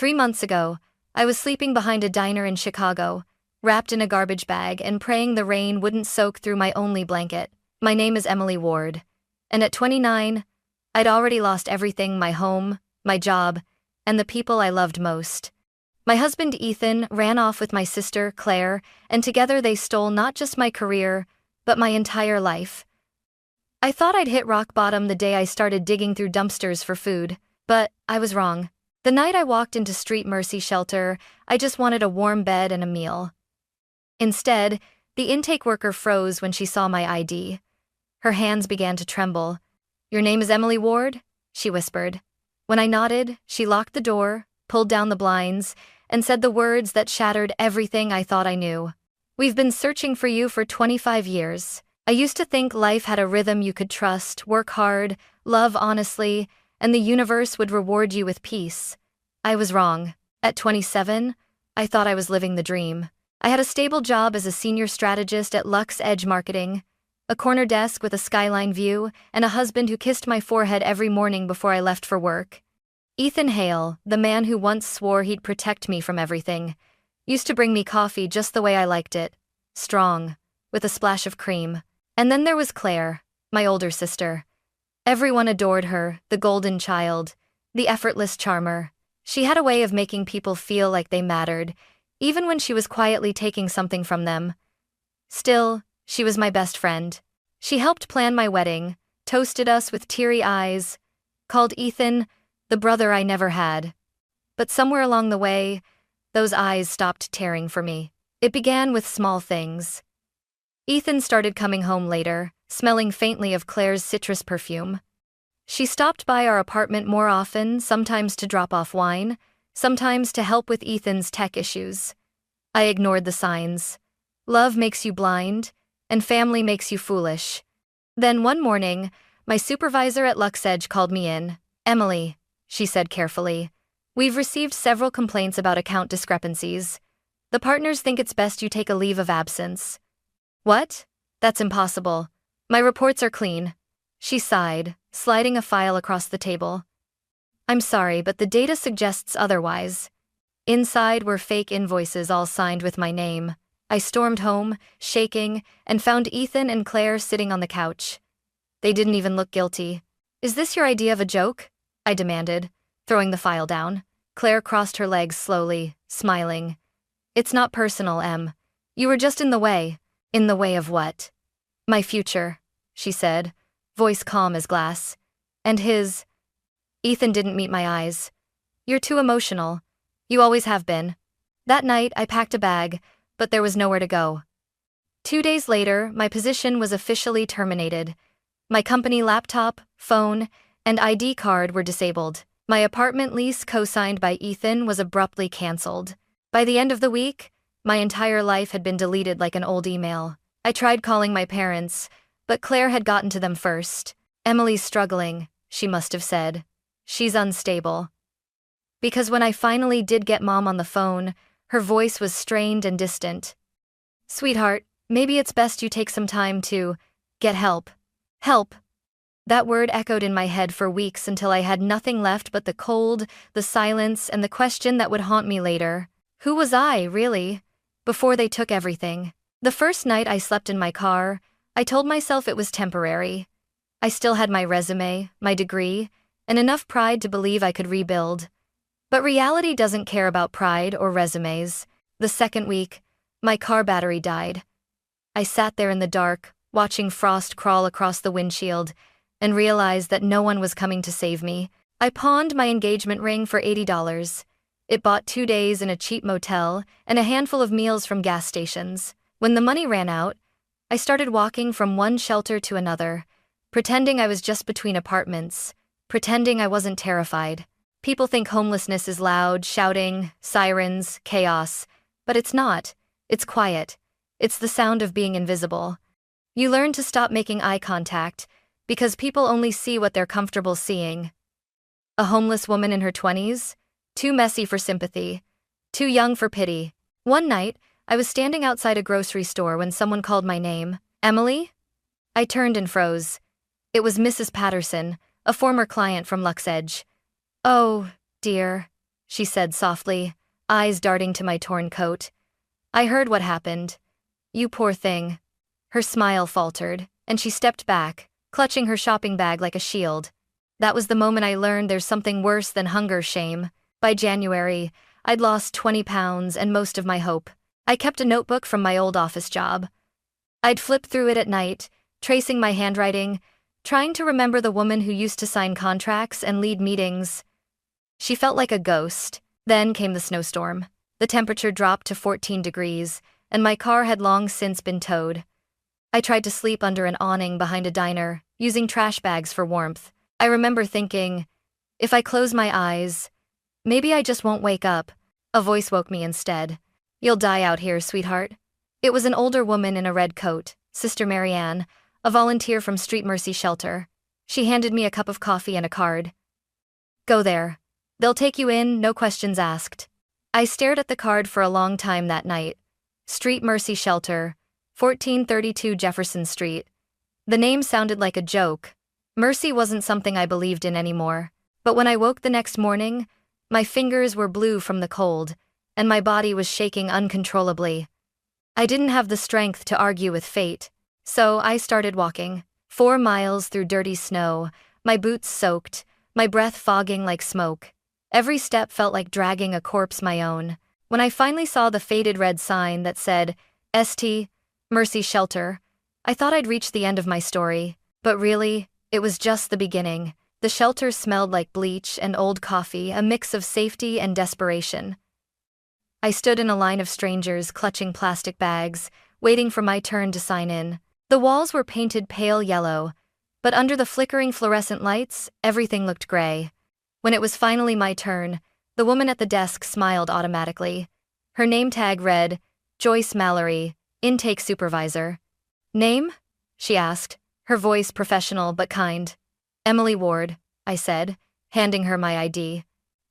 3 months ago, I was sleeping behind a diner in Chicago, wrapped in a garbage bag and praying the rain wouldn't soak through my only blanket. My name is Emily Ward. And at 29, I'd already lost everything: my home, my job, and the people I loved most. My husband Ethan ran off with my sister Claire, and together they stole not just my career, but my entire life. I thought I'd hit rock bottom the day I started digging through dumpsters for food, but I was wrong. The night I walked into Street Mercy Shelter, I just wanted a warm bed and a meal. Instead, the intake worker froze when she saw my ID. Her hands began to tremble. "Your name is Emily Ward?" she whispered. When I nodded, she locked the door, pulled down the blinds, and said the words that shattered everything I thought I knew. "We've been searching for you for 25 years. I used to think life had a rhythm you could trust, work hard, love honestly, and the universe would reward you with peace. I was wrong. At 27, I thought I was living the dream. I had a stable job as a senior strategist at Lux Edge Marketing, a corner desk with a skyline view, and a husband who kissed my forehead every morning before I left for work. Ethan Hale, the man who once swore he'd protect me from everything, used to bring me coffee just the way I liked it, strong, with a splash of cream. And then there was Claire, my older sister. Everyone adored her, the golden child, the effortless charmer. She had a way of making people feel like they mattered, even when she was quietly taking something from them. Still, she was my best friend. She helped plan my wedding, toasted us with teary eyes, called Ethan the brother I never had. But somewhere along the way, those eyes stopped tearing for me. It began with small things. Ethan started coming home later, smelling faintly of Claire's citrus perfume. She stopped by our apartment more often, sometimes to drop off wine, sometimes to help with Ethan's tech issues. I ignored the signs. Love makes you blind, and family makes you foolish. Then one morning, my supervisor at LuxEdge called me in. "Emily," she said carefully, "we've received several complaints about account discrepancies. The partners think it's best you take a leave of absence." "What? That's impossible. My reports are clean." She sighed, sliding a file across the table. "I'm sorry, but the data suggests otherwise." Inside were fake invoices all signed with my name. I stormed home, shaking, and found Ethan and Claire sitting on the couch. They didn't even look guilty. "Is this your idea of a joke?" I demanded, throwing the file down. Claire crossed her legs slowly, smiling. "It's not personal, Em. You were just in the way." "In the way of what?" "My future," she said, voice calm as glass. "And his." Ethan didn't meet my eyes. "You're too emotional. You always have been." That night, I packed a bag, but there was nowhere to go. 2 days later, my position was officially terminated. My company laptop, phone, and ID card were disabled. My apartment lease, co-signed by Ethan, was abruptly canceled. By the end of the week, my entire life had been deleted like an old email. I tried calling my parents, but Claire had gotten to them first. "Emily's struggling," she must have said. "She's unstable." Because when I finally did get Mom on the phone, her voice was strained and distant. "Sweetheart, maybe it's best you take some time to get help." Help. That word echoed in my head for weeks until I had nothing left but the cold, the silence, and the question that would haunt me later. Who was I, really, before they took everything? The first night I slept in my car, I told myself it was temporary. I still had my resume, my degree, and enough pride to believe I could rebuild. But reality doesn't care about pride or resumes. The second week, my car battery died. I sat there in the dark, watching frost crawl across the windshield, and realized that no one was coming to save me. I pawned my engagement ring for $80. It bought 2 days in a cheap motel and a handful of meals from gas stations. When the money ran out, I started walking from one shelter to another, pretending I was just between apartments, pretending I wasn't terrified. People think homelessness is loud, shouting, sirens, chaos, but it's not. It's quiet. It's the sound of being invisible. You learn to stop making eye contact, because people only see what they're comfortable seeing. A homeless woman in her 20s? Too messy for sympathy. Too young for pity. One night, I was standing outside a grocery store when someone called my name. "Emily?" I turned and froze. It was Mrs. Patterson, a former client from LuxEdge. "Oh, dear," she said softly, eyes darting to my torn coat. I heard what happened. You poor thing. Her smile faltered, and she stepped back, clutching her shopping bag like a shield. That was the moment I learned there's something worse than hunger shame. By January, I'd lost 20 pounds and most of my hope. I kept a notebook from my old office job. I'd flip through it at night, tracing my handwriting, trying to remember the woman who used to sign contracts and lead meetings. She felt like a ghost. Then came the snowstorm. The temperature dropped to 14 degrees, and my car had long since been towed. I tried to sleep under an awning behind a diner, using trash bags for warmth. I remember thinking, if I close my eyes, maybe I just won't wake up. A voice woke me instead. You'll die out here, sweetheart. It was an older woman in a red coat, Sister Marianne, a volunteer from Street Mercy Shelter. She handed me a cup of coffee and a card. Go there. They'll take you in, no questions asked. I stared at the card for a long time that night. Street Mercy Shelter, 1432 Jefferson Street. The name sounded like a joke. Mercy wasn't something I believed in anymore. But when I woke the next morning, my fingers were blue from the cold, and my body was shaking uncontrollably. I didn't have the strength to argue with fate, so I started walking. 4 miles through dirty snow, my boots soaked, my breath fogging like smoke. Every step felt like dragging a corpse my own. When I finally saw the faded red sign that said, St. Mercy Shelter, I thought I'd reached the end of my story. But really, it was just the beginning. The shelter smelled like bleach and old coffee, a mix of safety and desperation. I stood in a line of strangers clutching plastic bags, waiting for my turn to sign in. The walls were painted pale yellow, but under the flickering fluorescent lights, everything looked gray. When it was finally my turn, the woman at the desk smiled automatically. Her name tag read, Joyce Mallory, Intake Supervisor. Name? She asked, her voice professional but kind. Emily Ward, I said, handing her my ID.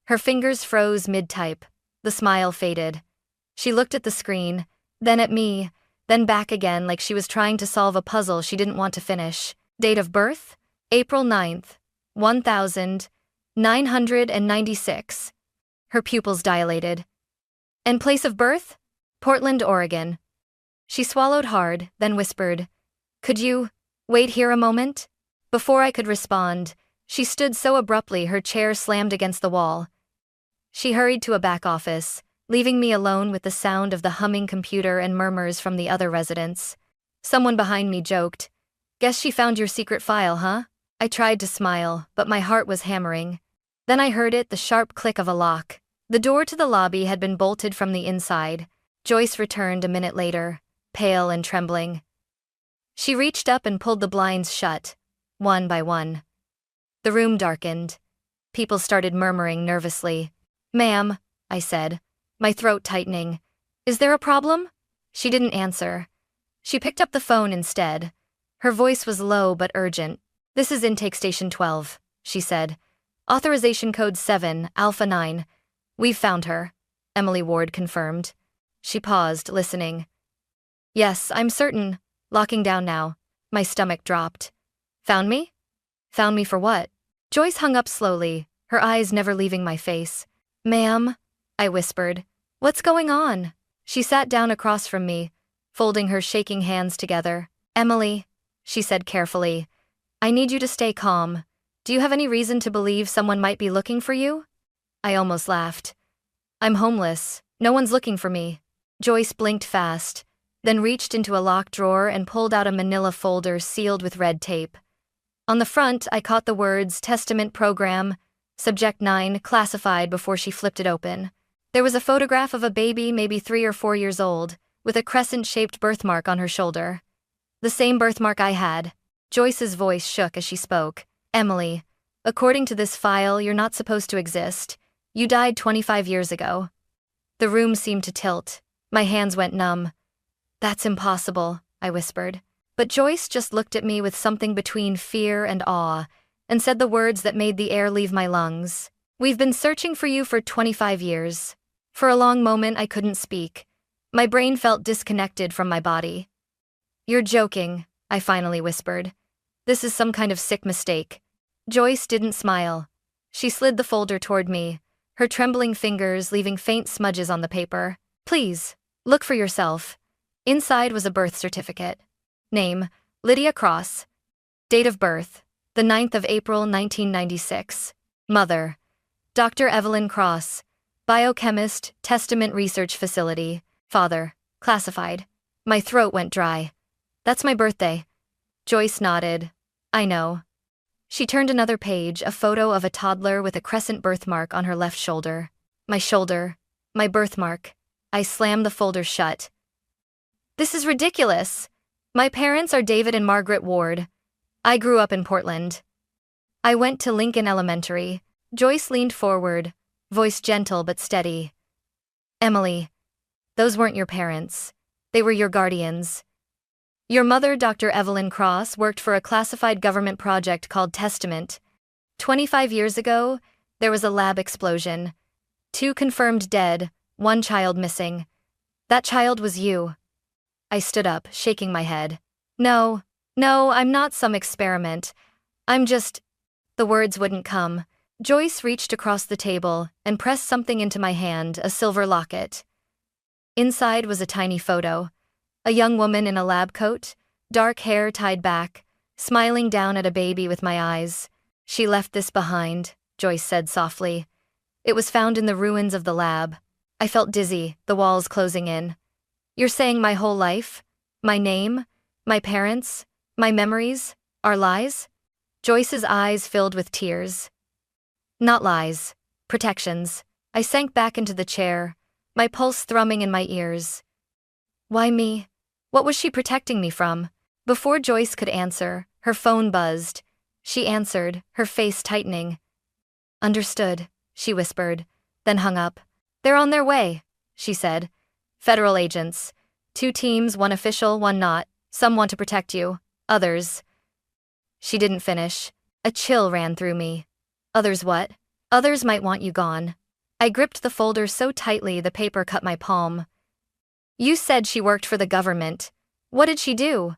Her fingers froze mid-type. The smile faded. She looked at the screen, then at me, then back again like she was trying to solve a puzzle she didn't want to finish. Date of birth? April 9th, 1996. Her pupils dilated. And place of birth? Portland, Oregon. She swallowed hard, then whispered, Could you wait here a moment? Before I could respond, she stood so abruptly her chair slammed against the wall. She hurried to a back office, leaving me alone with the sound of the humming computer and murmurs from the other residents. Someone behind me joked, Guess she found your secret file, huh? I tried to smile, but my heart was hammering. Then I heard the sharp click of a lock. The door to the lobby had been bolted from the inside. Joyce returned a minute later, pale and trembling. She reached up and pulled the blinds shut, one by one. The room darkened. People started murmuring nervously. Ma'am, I said, my throat tightening. Is there a problem? She didn't answer. She picked up the phone instead. Her voice was low but urgent. This is Intake Station 12, she said. Authorization code 7, Alpha 9. We've found her, Emily Ward confirmed. She paused, listening. Yes, I'm certain. Locking down now. My stomach dropped. Found me? Found me for what? Joyce hung up slowly, her eyes never leaving my face. Ma'am, I whispered. What's going on? She sat down across from me, folding her shaking hands together. Emily, she said carefully, I need you to stay calm. Do you have any reason to believe someone might be looking for you? I almost laughed. I'm homeless. No one's looking for me. Joyce blinked fast, then reached into a locked drawer and pulled out a manila folder sealed with red tape. On the front, I caught the words Testament Program, Subject 9, classified before she flipped it open. There was a photograph of a baby maybe 3 or 4 years old, with a crescent-shaped birthmark on her shoulder. The same birthmark I had. Joyce's voice shook as she spoke. Emily, according to this file, you're not supposed to exist. You died 25 years ago. The room seemed to tilt. My hands went numb. That's impossible, I whispered. But Joyce just looked at me with something between fear and awe, and said the words that made the air leave my lungs. We've been searching for you for 25 years. For a long moment, I couldn't speak. My brain felt disconnected from my body. You're joking, I finally whispered. This is some kind of sick mistake. Joyce didn't smile. She slid the folder toward me, her trembling fingers leaving faint smudges on the paper. Please, look for yourself. Inside was a birth certificate. Name, Lydia Cross. Date of birth, the 9th of April 1996. Mother, Dr. Evelyn Cross. Biochemist, Testament Research Facility. Father, classified. My throat went dry. That's my birthday. Joyce nodded. I know. She turned another page, a photo of a toddler with a crescent birthmark on her left shoulder. My shoulder. My birthmark. I slammed the folder shut. This is ridiculous. My parents are David and Margaret Ward. I grew up in Portland. I went to Lincoln Elementary. Joyce leaned forward, voice gentle but steady. Emily, those weren't your parents. They were your guardians. Your mother, Dr. Evelyn Cross, worked for a classified government project called Testament. 25 years ago, there was a lab explosion. 2 confirmed dead, 1 child missing. That child was you. I stood up, shaking my head. No, I'm not some experiment. I'm just... The words wouldn't come. Joyce reached across the table and pressed something into my hand, a silver locket. Inside was a tiny photo. A young woman in a lab coat, dark hair tied back, smiling down at a baby with my eyes. She left this behind, Joyce said softly. It was found in the ruins of the lab. I felt dizzy, the walls closing in. You're saying my whole life? My name? My parents? My memories? Are lies? Joyce's eyes filled with tears. Not lies. Protections. I sank back into the chair, my pulse thrumming in my ears. Why me? What was she protecting me from? Before Joyce could answer, her phone buzzed. She answered, her face tightening. Understood, she whispered, then hung up. They're on their way, she said. Federal agents. 2 teams, 1 official, 1 not. Some want to protect you. Others. She didn't finish. A chill ran through me. Others what? Others might want you gone. I gripped the folder so tightly the paper cut my palm. You said she worked for the government. What did she do?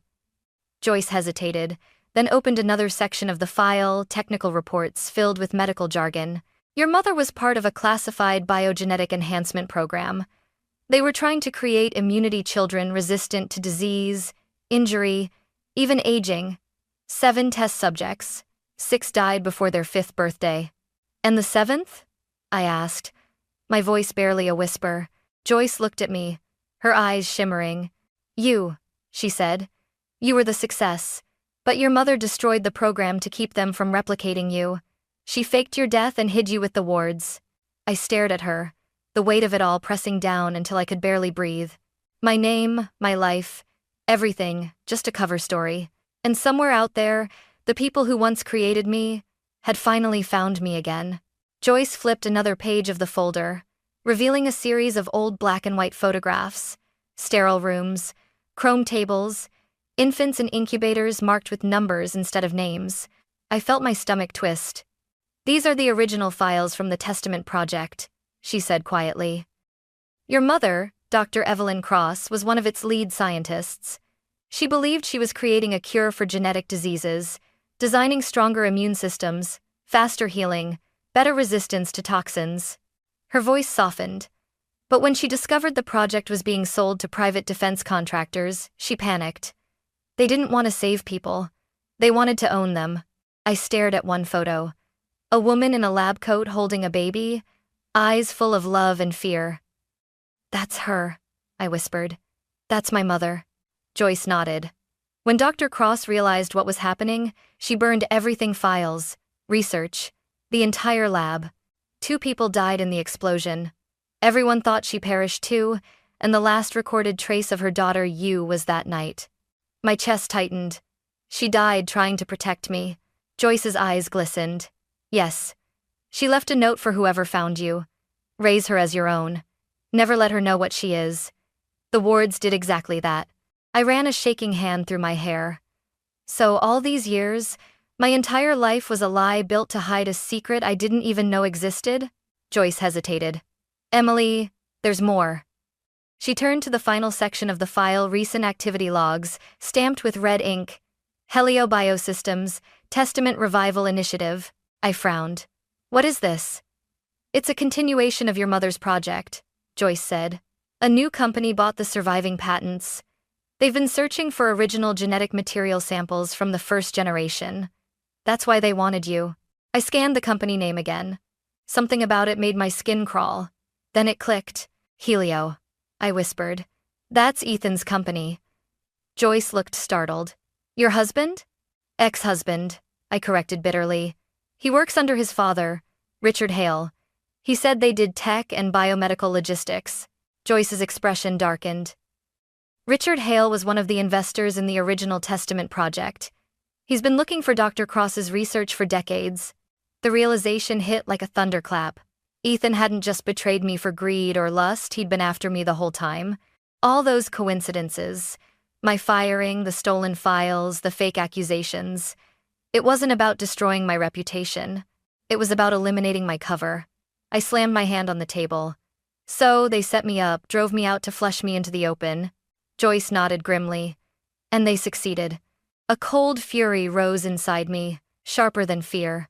Joyce hesitated, then opened another section of the file, technical reports filled with medical jargon. Your mother was part of a classified biogenetic enhancement program. They were trying to create immunity children resistant to disease, injury, even aging. 7 test subjects. 6 died before their 5th birthday. And the 7th? I asked, my voice barely a whisper. Joyce looked at me, her eyes shimmering. You, she said. You were the success. But your mother destroyed the program to keep them from replicating you. She faked your death and hid you with the wards. I stared at her, the weight of it all pressing down until I could barely breathe. My name, my life, everything, just a cover story. And somewhere out there, the people who once created me had finally found me again. Joyce flipped another page of the folder, revealing a series of old black and white photographs, sterile rooms, chrome tables, infants in incubators marked with numbers instead of names. I felt my stomach twist. These are the original files from the Testament Project, she said quietly. Your mother, Dr. Evelyn Cross, was one of its lead scientists. She believed she was creating a cure for genetic diseases, designing stronger immune systems, faster healing, better resistance to toxins. Her voice softened. But when she discovered the project was being sold to private defense contractors, she panicked. They didn't want to save people. They wanted to own them. I stared at one photo. A woman in a lab coat holding a baby, eyes full of love and fear. That's her, I whispered. That's my mother. Joyce nodded. When Dr. Cross realized what was happening, she burned everything files, research, the entire lab. 2 people died in the explosion. Everyone thought she perished too, and the last recorded trace of her daughter Yu was that night. My chest tightened. She died trying to protect me. Joyce's eyes glistened. Yes. She left a note for whoever found you. Raise her as your own. Never let her know what she is. The wards did exactly that. I ran a shaking hand through my hair. So all these years, my entire life was a lie built to hide a secret I didn't even know existed? Joyce hesitated. Emily, there's more. She turned to the final section of the file, recent activity logs, stamped with red ink. Helio Biosystems, Testament Revival Initiative. I frowned. What is this? It's a continuation of your mother's project, Joyce said. A new company bought the surviving patents. They've been searching for original genetic material samples from the first generation. That's why they wanted you. I scanned the company name again. Something about it made my skin crawl. Then it clicked. Helio, I whispered. That's Ethan's company. Joyce looked startled. Your husband? Ex-husband, I corrected bitterly. He works under his father, Richard Hale. He said they did tech and biomedical logistics. Joyce's expression darkened. Richard Hale was one of the investors in the original Testament project. He's been looking for Dr. Cross's research for decades. The realization hit like a thunderclap. Ethan hadn't just betrayed me for greed or lust, he'd been after me the whole time. All those coincidences, my firing, the stolen files, the fake accusations. It wasn't about destroying my reputation. It was about eliminating my cover. I slammed my hand on the table. So they set me up, drove me out to flush me into the open. Joyce nodded grimly. And they succeeded. A cold fury rose inside me, sharper than fear.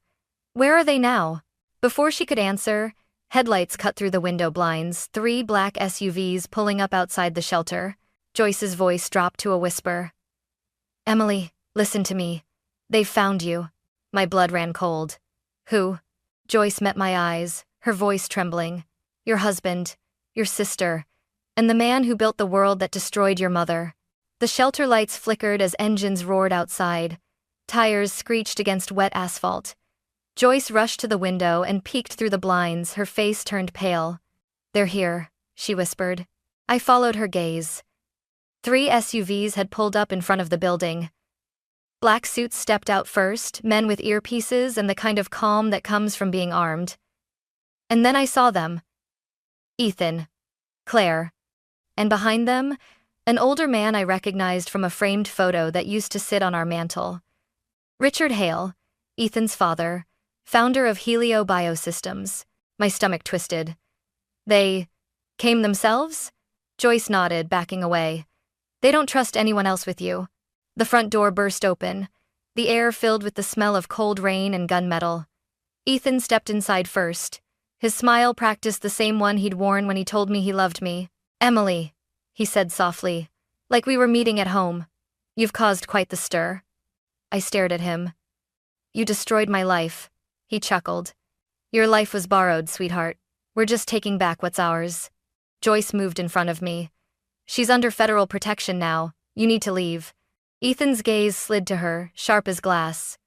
Where are they now? Before she could answer, headlights cut through the window blinds, 3 black SUVs pulling up outside the shelter. Joyce's voice dropped to a whisper. Emily, listen to me. They've found you. My blood ran cold. Who? Joyce met my eyes, her voice trembling. Your husband, your sister, and the man who built the world that destroyed your mother. The shelter lights flickered as engines roared outside. Tires screeched against wet asphalt. Joyce rushed to the window and peeked through the blinds, her face turned pale. They're here, she whispered. I followed her gaze. 3 SUVs had pulled up in front of the building. Black suits stepped out first, men with earpieces and the kind of calm that comes from being armed. And then I saw them. Ethan. Claire. And behind them, an older man I recognized from a framed photo that used to sit on our mantel. Richard Hale, Ethan's father, founder of Helio Biosystems. My stomach twisted. They came themselves? Joyce nodded, backing away. They don't trust anyone else with you. The front door burst open, the air filled with the smell of cold rain and gunmetal. Ethan stepped inside first. His smile practiced the same one he'd worn when he told me he loved me. Emily, he said softly, like we were meeting at home. You've caused quite the stir. I stared at him. You destroyed my life, he chuckled. Your life was borrowed, sweetheart. We're just taking back what's ours. Joyce moved in front of me. She's under federal protection now. You need to leave. Ethan's gaze slid to her, sharp as glass.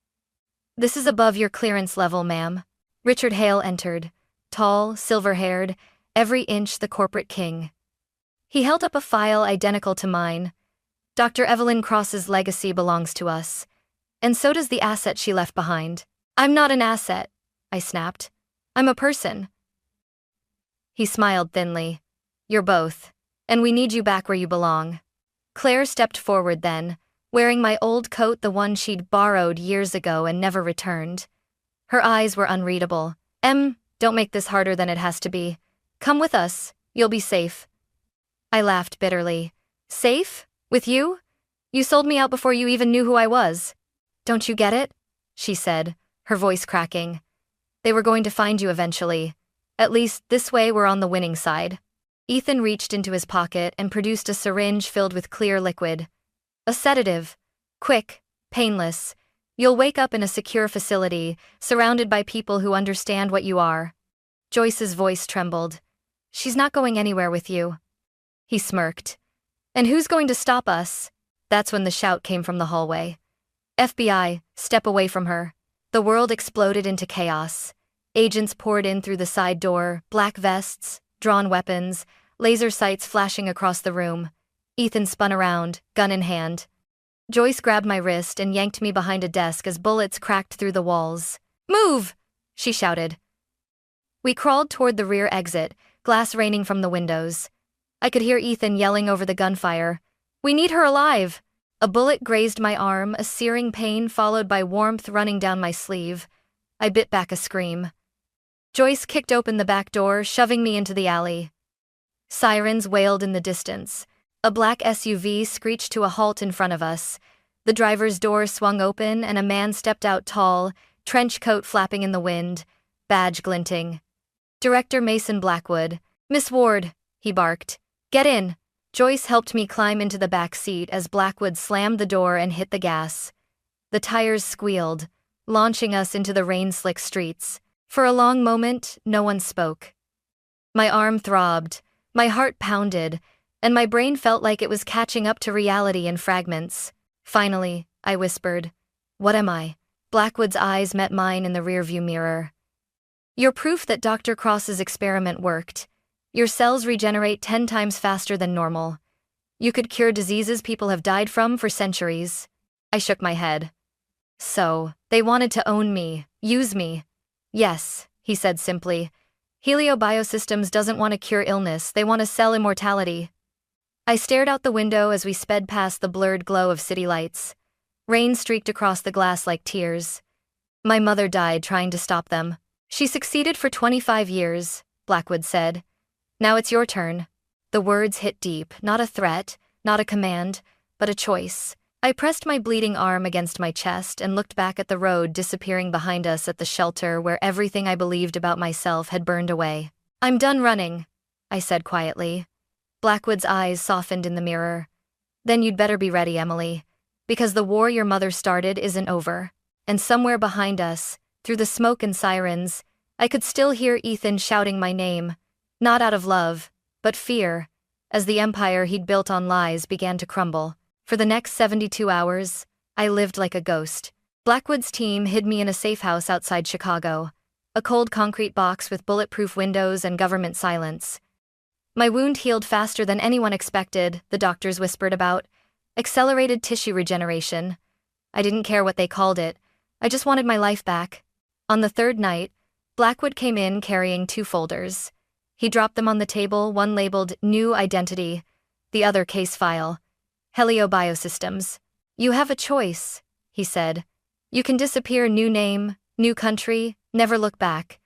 This is above your clearance level, ma'am. Richard Hale entered, tall, silver-haired, every inch the corporate king. He held up a file identical to mine. Dr. Evelyn Cross's legacy belongs to us, and so does the asset she left behind. I'm not an asset, I snapped. I'm a person. He smiled thinly. You're both, and we need you back where you belong. Claire stepped forward then, wearing my old coat, the one she'd borrowed years ago and never returned. Her eyes were unreadable. Don't make this harder than it has to be. Come with us, you'll be safe. I laughed bitterly. Safe? With you? You sold me out before you even knew who I was. Don't you get it? She said, her voice cracking. They were going to find you eventually. At least this way we're on the winning side. Ethan reached into his pocket and produced a syringe filled with clear liquid. A sedative. Quick, painless. You'll wake up in a secure facility, surrounded by people who understand what you are. Joyce's voice trembled. She's not going anywhere with you. He smirked. And who's going to stop us? That's when the shout came from the hallway. FBI, step away from her. The world exploded into chaos. Agents poured in through the side door, black vests, drawn weapons, laser sights flashing across the room. Ethan spun around, gun in hand. Joyce grabbed my wrist and yanked me behind a desk as bullets cracked through the walls. Move! She shouted. We crawled toward the rear exit, glass raining from the windows. I could hear Ethan yelling over the gunfire. We need her alive! A bullet grazed my arm, a searing pain followed by warmth running down my sleeve. I bit back a scream. Joyce kicked open the back door, shoving me into the alley. Sirens wailed in the distance. A black SUV screeched to a halt in front of us. The driver's door swung open and a man stepped out tall, trench coat flapping in the wind, badge glinting. Director Mason Blackwood. Miss Ward, he barked. Get in. Joyce helped me climb into the back seat as Blackwood slammed the door and hit the gas. The tires squealed, launching us into the rain-slick streets. For a long moment, no one spoke. My arm throbbed, my heart pounded, and my brain felt like it was catching up to reality in fragments. Finally, I whispered, "What am I?" Blackwood's eyes met mine in the rearview mirror. "You're proof that Dr. Cross's experiment worked. Your cells regenerate 10 times faster than normal. You could cure diseases people have died from for centuries." I shook my head. "So, they wanted to own me, use me." "Yes," he said simply. "Helio Biosystems doesn't want to cure illness, they want to sell immortality." I stared out the window as we sped past the blurred glow of city lights. Rain streaked across the glass like tears. My mother died trying to stop them. "She succeeded for 25 years, Blackwood said. "Now it's your turn." The words hit deep, not a threat, not a command, but a choice. I pressed my bleeding arm against my chest and looked back at the road disappearing behind us at the shelter where everything I believed about myself had burned away. "I'm done running," I said quietly. Blackwood's eyes softened in the mirror. "Then you'd better be ready, Emily, because the war your mother started isn't over." And somewhere behind us, through the smoke and sirens, I could still hear Ethan shouting my name, not out of love, but fear, as the empire he'd built on lies began to crumble. For the next 72 hours, I lived like a ghost. Blackwood's team hid me in a safe house outside Chicago, a cold concrete box with bulletproof windows and government silence. My wound healed faster than anyone expected, the doctors whispered about. Accelerated tissue regeneration. I didn't care what they called it. I just wanted my life back. On the third night, Blackwood came in carrying 2 folders. He dropped them on the table, one labeled New Identity, the other Case File. "Helio Biosystems. You have a choice," he said. "You can disappear, new name, new country, never look back.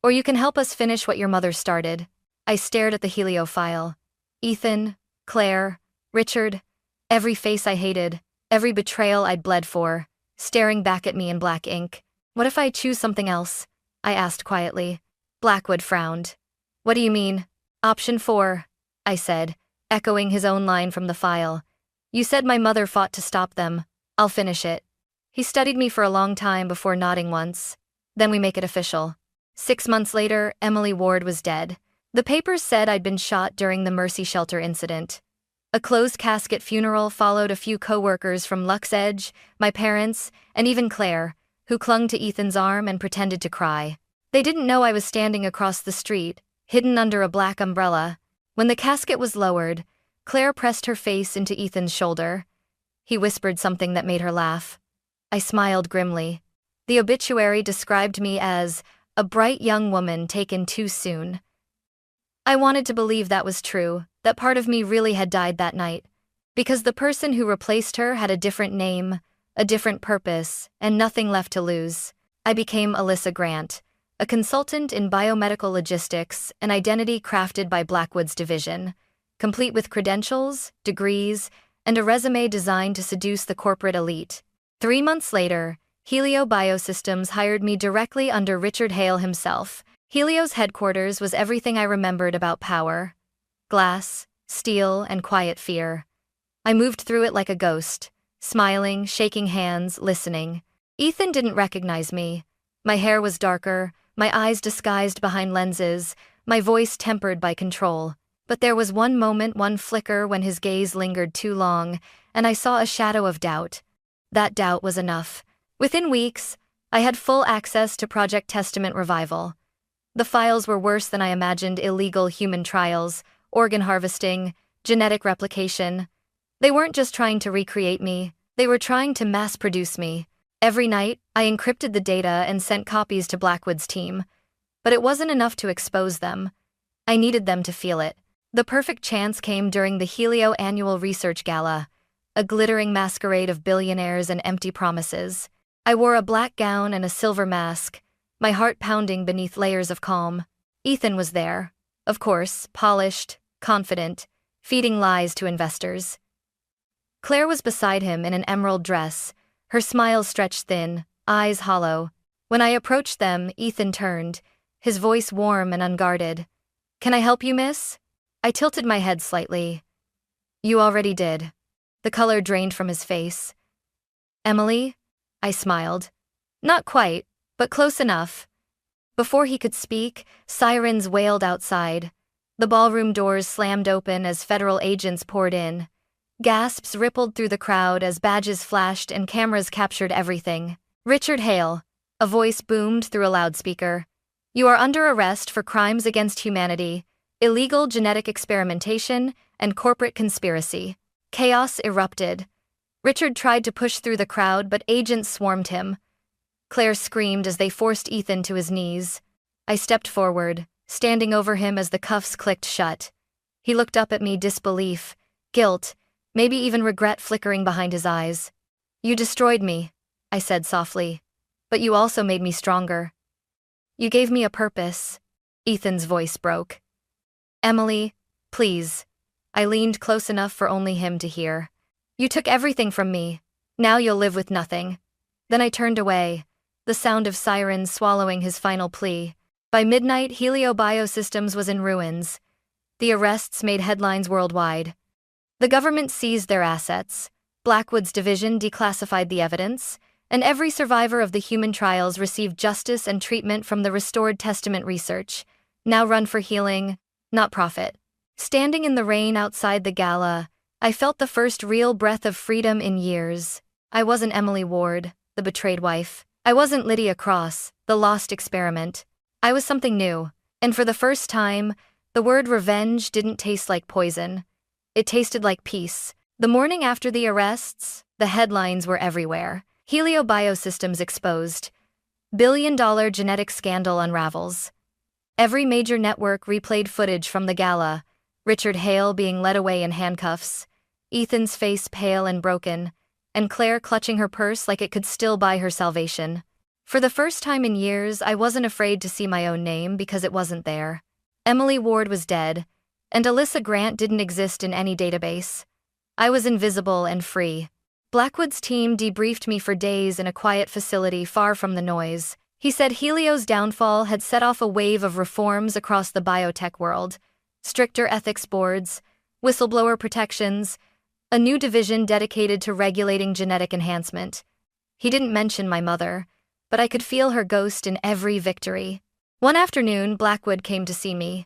Or you can help us finish what your mother started." I stared at the Helio file. Ethan, Claire, Richard, every face I hated, every betrayal I'd bled for, staring back at me in black ink. "What if I choose something else?" I asked quietly. Blackwood frowned. "What do you mean?" "Option 4, I said, echoing his own line from the file. "You said my mother fought to stop them. I'll finish it." He studied me for a long time before nodding once. "Then we make it official." 6 months later, Emily Ward was dead. The papers said I'd been shot during the Mercy Shelter incident. A closed casket funeral followed a few co-workers from Lux Edge, my parents, and even Claire, who clung to Ethan's arm and pretended to cry. They didn't know I was standing across the street, hidden under a black umbrella. When the casket was lowered, Claire pressed her face into Ethan's shoulder. He whispered something that made her laugh. I smiled grimly. The obituary described me as a bright young woman taken too soon. I wanted to believe that was true, that part of me really had died that night, because the person who replaced her had a different name, a different purpose, and nothing left to lose. I became Alyssa Grant, a consultant in biomedical logistics, an identity crafted by Blackwood's division, complete with credentials, degrees, and a resume designed to seduce the corporate elite. 3 months later, Helio Biosystems hired me directly under Richard Hale himself. Helio's headquarters was everything I remembered about power. Glass, steel, and quiet fear. I moved through it like a ghost, smiling, shaking hands, listening. Ethan didn't recognize me. My hair was darker, my eyes disguised behind lenses, my voice tempered by control. But there was one moment, one flicker when his gaze lingered too long, and I saw a shadow of doubt. That doubt was enough. Within weeks, I had full access to Project Testament Revival. The files were worse than I imagined: illegal human trials, organ harvesting, genetic replication. They weren't just trying to recreate me, they were trying to mass-produce me. Every night, I encrypted the data and sent copies to Blackwood's team. But it wasn't enough to expose them. I needed them to feel it. The perfect chance came during the Helio Annual Research Gala, a glittering masquerade of billionaires and empty promises. I wore a black gown and a silver mask, my heart pounding beneath layers of calm. Ethan was there, of course, polished, confident, feeding lies to investors. Claire was beside him in an emerald dress, her smile stretched thin, eyes hollow. When I approached them, Ethan turned, his voice warm and unguarded. "Can I help you, miss?" I tilted my head slightly. "You already did." The color drained from his face. "Emily?" I smiled. "Not quite, but close enough." Before he could speak, sirens wailed outside. The ballroom doors slammed open as federal agents poured in. Gasps rippled through the crowd as badges flashed and cameras captured everything. "Richard Hale," a voice boomed through a loudspeaker. "You are under arrest for crimes against humanity, illegal genetic experimentation, and corporate conspiracy." Chaos erupted. Richard tried to push through the crowd, but agents swarmed him. Claire screamed as they forced Ethan to his knees. I stepped forward, standing over him as the cuffs clicked shut. He looked up at me, disbelief, guilt, maybe even regret flickering behind his eyes. "You destroyed me," I said softly, "but you also made me stronger. You gave me a purpose." Ethan's voice broke. "Emily, please." I leaned close enough for only him to hear. "You took everything from me. Now you'll live with nothing." Then I turned away, the sound of sirens swallowing his final plea. By midnight, Helio Biosystems was in ruins. The arrests made headlines worldwide. The government seized their assets, Blackwood's division declassified the evidence, and every survivor of the human trials received justice and treatment from the restored testament research, now run for healing, not profit. Standing in the rain outside the gala, I felt the first real breath of freedom in years. I wasn't Emily Ward, the betrayed wife. I wasn't Lydia Cross, the lost experiment. I was something new, and for the first time, the word revenge didn't taste like poison. It tasted like peace. The morning after the arrests, the headlines were everywhere. Helio Biosystems exposed. Billion-dollar genetic scandal unravels. Every major network replayed footage from the gala, Richard Hale being led away in handcuffs, Ethan's face pale and broken, and Claire clutching her purse like it could still buy her salvation. For the first time in years, I wasn't afraid to see my own name because it wasn't there. Emily Ward was dead, and Alyssa Grant didn't exist in any database. I was invisible and free. Blackwood's team debriefed me for days in a quiet facility far from the noise. He said Helio's downfall had set off a wave of reforms across the biotech world. Stricter ethics boards, whistleblower protections, a new division dedicated to regulating genetic enhancement. He didn't mention my mother, but I could feel her ghost in every victory. One afternoon, Blackwood came to see me.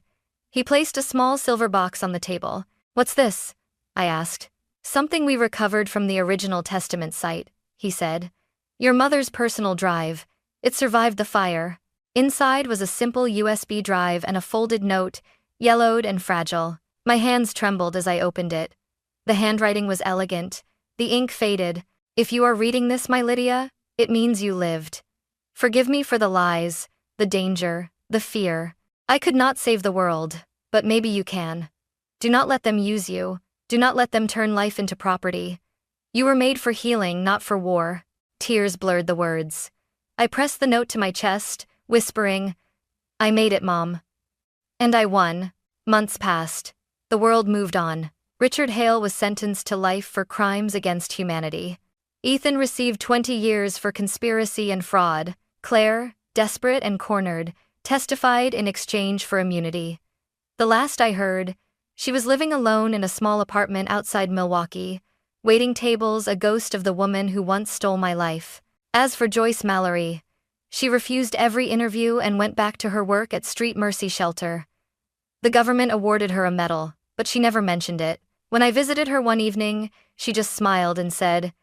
He placed a small silver box on the table. "What's this?" I asked. "Something we recovered from the original testament site," he said. "Your mother's personal drive. It survived the fire." Inside was a simple USB drive and a folded note, yellowed and fragile. My hands trembled as I opened it. The handwriting was elegant. The ink faded. "If you are reading this, my Lydia, it means you lived. Forgive me for the lies, the danger, the fear. I could not save the world, but maybe you can. Do not let them use you. Do not let them turn life into property. You were made for healing, not for war." Tears blurred the words. I pressed the note to my chest, whispering, "I made it, Mom." And I won. Months passed. The world moved on. Richard Hale was sentenced to life for crimes against humanity. Ethan received 20 years for conspiracy and fraud. Claire, desperate and cornered, testified in exchange for immunity. The last I heard, she was living alone in a small apartment outside Milwaukee, waiting tables, a ghost of the woman who once stole my life. As for Joyce Mallory, she refused every interview and went back to her work at Street Mercy Shelter. The government awarded her a medal, but she never mentioned it. When I visited her one evening, she just smiled and said,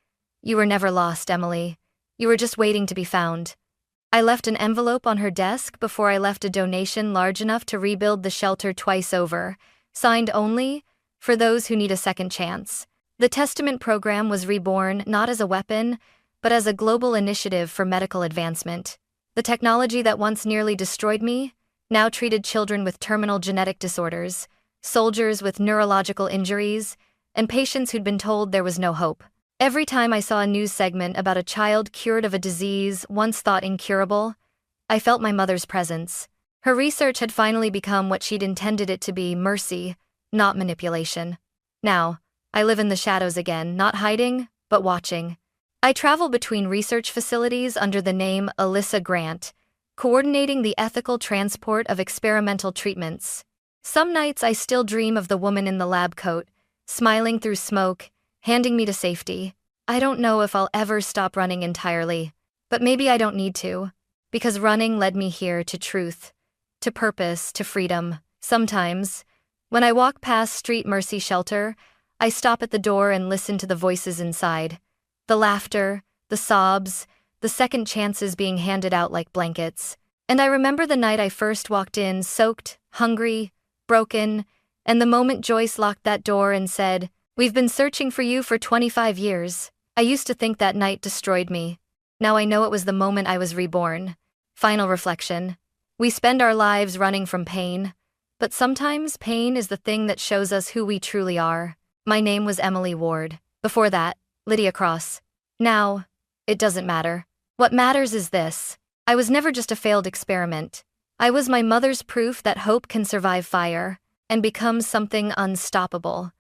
"You were never lost, Emily. You were just waiting to be found." I left an envelope on her desk before I left a donation large enough to rebuild the shelter twice over, signed only, "For those who need a second chance." The Testament program was reborn not as a weapon, but as a global initiative for medical advancement. The technology that once nearly destroyed me now treated children with terminal genetic disorders, soldiers with neurological injuries, and patients who'd been told there was no hope. Every time I saw a news segment about a child cured of a disease once thought incurable, I felt my mother's presence. Her research had finally become what she'd intended it to be: mercy, not manipulation. Now, I live in the shadows again, not hiding, but watching. I travel between research facilities under the name Alyssa Grant, coordinating the ethical transport of experimental treatments. Some nights I still dream of the woman in the lab coat, smiling through smoke, handing me to safety. I don't know if I'll ever stop running entirely, but maybe I don't need to, because running led me here to truth, to purpose, to freedom. Sometimes, when I walk past Street Mercy Shelter, I stop at the door and listen to the voices inside. The laughter, the sobs, the second chances being handed out like blankets. And I remember the night I first walked in, soaked, hungry, broken, and the moment Joyce locked that door and said, "We've been searching for you for 25 years. I used to think that night destroyed me. Now I know it was the moment I was reborn. Final reflection. We spend our lives running from pain, but sometimes pain is the thing that shows us who we truly are. My name was Emily Ward. Before that, Lydia Cross. Now, it doesn't matter. What matters is this. I was never just a failed experiment. I was my mother's proof that hope can survive fire and become something unstoppable.